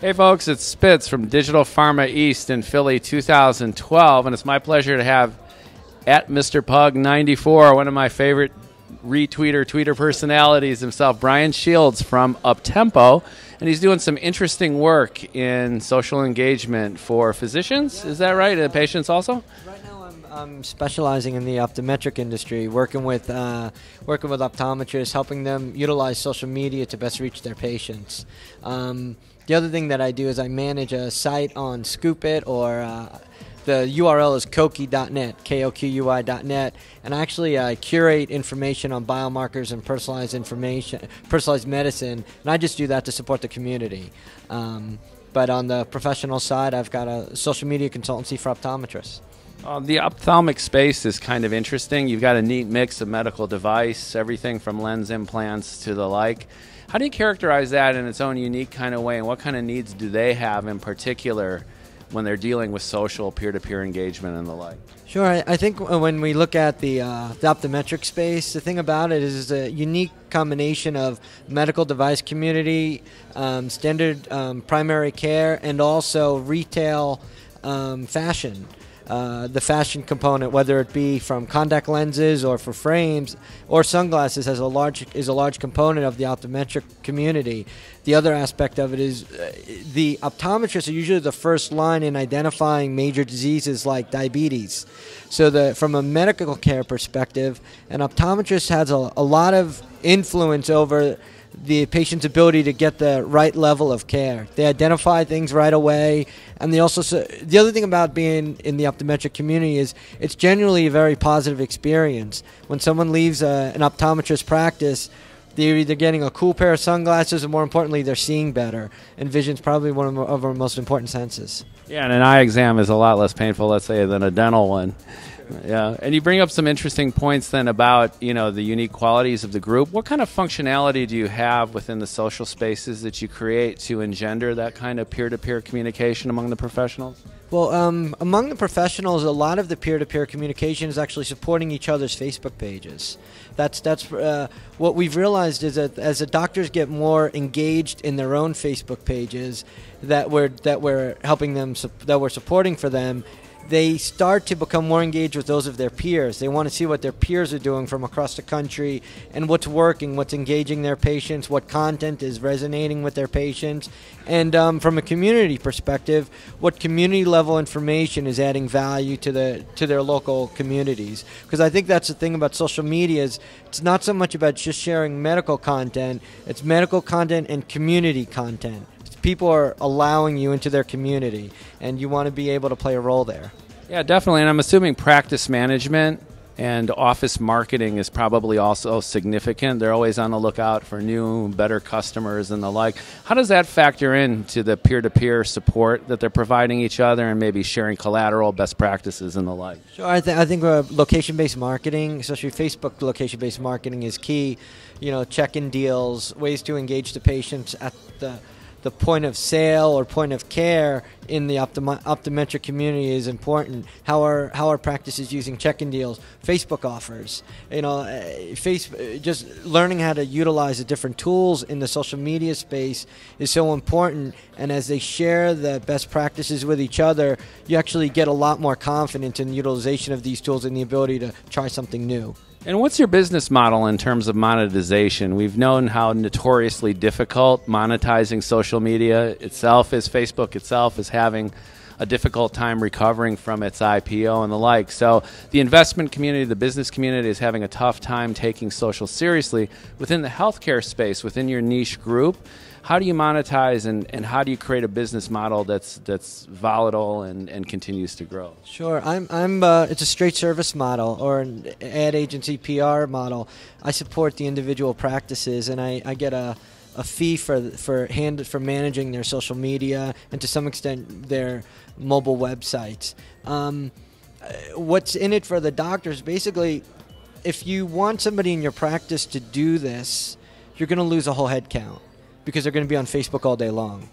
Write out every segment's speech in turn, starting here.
Hey folks, it's Spitz from Digital Pharma East in Philly 2012, and it's my pleasure to have at Mr. Pug 94, one of my favorite tweeter personalities himself, Brian Shields from UpTempo, and he's doing some interesting work in social engagement for physicians. Is that right? And patients also? Right now I'm specializing in the optometric industry, working with optometrists, helping them utilize social media to best reach their patients. The other thing that I do is I manage a site on Scoopit, or the URL is koqui.net, K-O-Q-U-I.net, and actually I curate information on biomarkers and personalized medicine, and I just do that to support the community. But on the professional side, I've got a social media consultancy for optometrists. The ophthalmic space is kind of interesting. You've got a neat mix of medical device, everything from lens implants to the like. How do you characterize that in its own unique kind of way, and what kind of needs do they have in particular when they're dealing with social peer-to-peer engagement and the like? Sure. I think when we look at the optometric space, the thing about it is a unique combination of medical device community, standard primary care, and also retail fashion. The fashion component, whether it be from contact lenses or for frames or sunglasses, is a large component of the optometric community. The other aspect of it is the optometrists are usually the first line in identifying major diseases like diabetes. So from a medical care perspective, an optometrist has a lot of influence over the patient's ability to get the right level of care. They identify things right away, and they also, the other thing about being in the optometric community is it's generally a very positive experience. When someone leaves an optometrist practice, they're either getting a cool pair of sunglasses, or more importantly, they're seeing better. And vision's probably one of our most important senses. Yeah, and an eye exam is a lot less painful, let's say, than a dental one. Yeah, and you bring up some interesting points then about, the unique qualities of the group. What kind of functionality do you have within the social spaces that you create to engender that kind of peer-to-peer communication among the professionals? Well, among the professionals, a lot of the peer-to-peer communication is actually supporting each other's Facebook pages. That's what we've realized is that as the doctors get more engaged in their own Facebook pages that we're helping them, that we're supporting for them, they start to become more engaged with those of their peers. They want to see what their peers are doing from across the country and what's working, what's engaging their patients, what content is resonating with their patients, and from a community perspective, what community level information is adding value to their local communities. Because I think that's the thing about social media is it's not so much about just sharing medical content, it's medical content and community content. People are allowing you into their community, and you want to be able to play a role there. Yeah, definitely. And I'm assuming practice management and office marketing is probably also significant. They're always on the lookout for new, better customers and the like. How does that factor into the peer-to-peer support that they're providing each other and maybe sharing collateral, best practices and the like? Sure. I think location-based marketing, especially Facebook location-based marketing, is key. Check-in deals, ways to engage the patients at the point of sale or point of care in the optometric community is important. How are practices using check-in deals, Facebook offers, just learning how to utilize the different tools in the social media space is so important. And as they share the best practices with each other, you actually get a lot more confidence in the utilization of these tools and the ability to try something new. And what's your business model in terms of monetization? We've known how notoriously difficult monetizing social media itself is. Facebook itself is having a difficult time recovering from its IPO and the like. So the investment community, the business community is having a tough time taking social seriously. Within the healthcare space, within your niche group, how do you monetize and how do you create a business model that's volatile and continues to grow? Sure, it's a straight service model or an ad agency PR model. I support the individual practices, and I get a fee for managing their social media and to some extent their mobile websites. What's in it for the doctors? Basically, if you want somebody in your practice to do this, you're going to lose a whole head count, because they're going to be on Facebook all day long.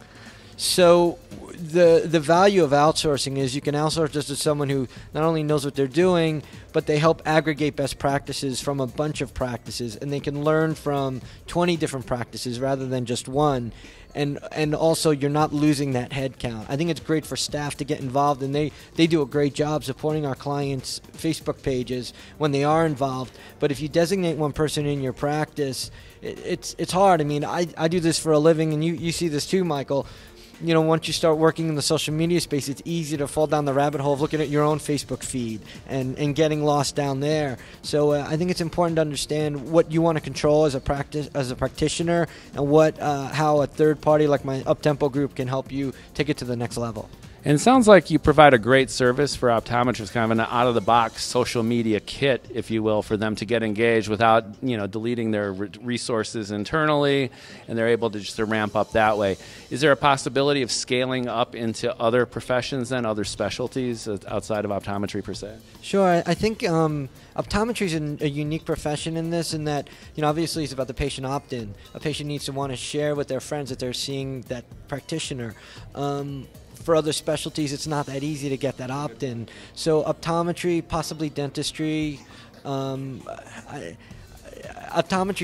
So the value of outsourcing is you can outsource this to someone who not only knows what they're doing, but they help aggregate best practices from a bunch of practices, and they can learn from 20 different practices rather than just one. And also you're not losing that head count. I think it's great for staff to get involved, and they do a great job supporting our clients' Facebook pages when they are involved. But if you designate one person in your practice, it's hard. I mean, I do this for a living, and you see this too, Michael. You know, once you start working in the social media space, it's easy to fall down the rabbit hole of looking at your own Facebook feed and getting lost down there. So I think it's important to understand what you want to control as a practitioner, and how a third party like my UpTempo group can help you take it to the next level. And it sounds like you provide a great service for optometrists, kind of an out-of-the-box social media kit, if you will, for them to get engaged without, deleting their resources internally, and they're able to just ramp up that way. Is there a possibility of scaling up into other professions and other specialties outside of optometry per se? Sure. I think optometry is a unique profession in this, in that, obviously it's about the patient opt-in. A patient needs to want to share with their friends that they're seeing that practitioner. For other specialties, it's not that easy to get that opt-in. So optometry, possibly dentistry. Optometry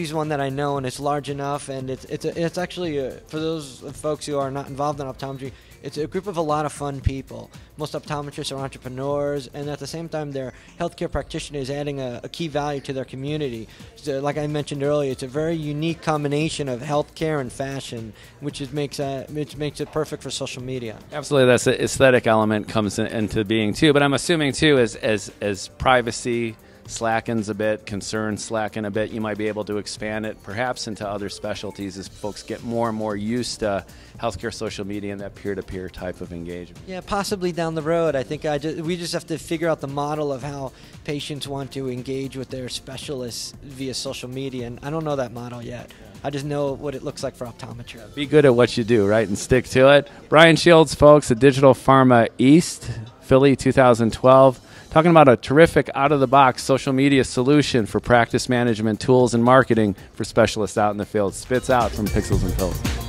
is one that I know, and it's large enough, and it's actually for those folks who are not involved in optometry, it's a group of a lot of fun people. Most optometrists are entrepreneurs, and at the same time, they're healthcare practitioners adding a key value to their community. So, like I mentioned earlier, it's a very unique combination of healthcare and fashion, which makes it perfect for social media. Absolutely, that's the aesthetic element comes into being too. But I'm assuming too, as privacy slackens a bit, concerns slacken a bit, you might be able to expand it perhaps into other specialties as folks get more and more used to healthcare social media and that peer-to-peer type of engagement. Yeah, possibly down the road. I think we just have to figure out the model of how patients want to engage with their specialists via social media, and I don't know that model yet. I just know what it looks like for optometry. Be good at what you do, right, and stick to it. Brian Shields, folks, at Digital Pharma East, Philly 2012. Talking about a terrific out-of-the-box social media solution for practice management tools and marketing for specialists out in the field. Spits out from Pixels and Pills.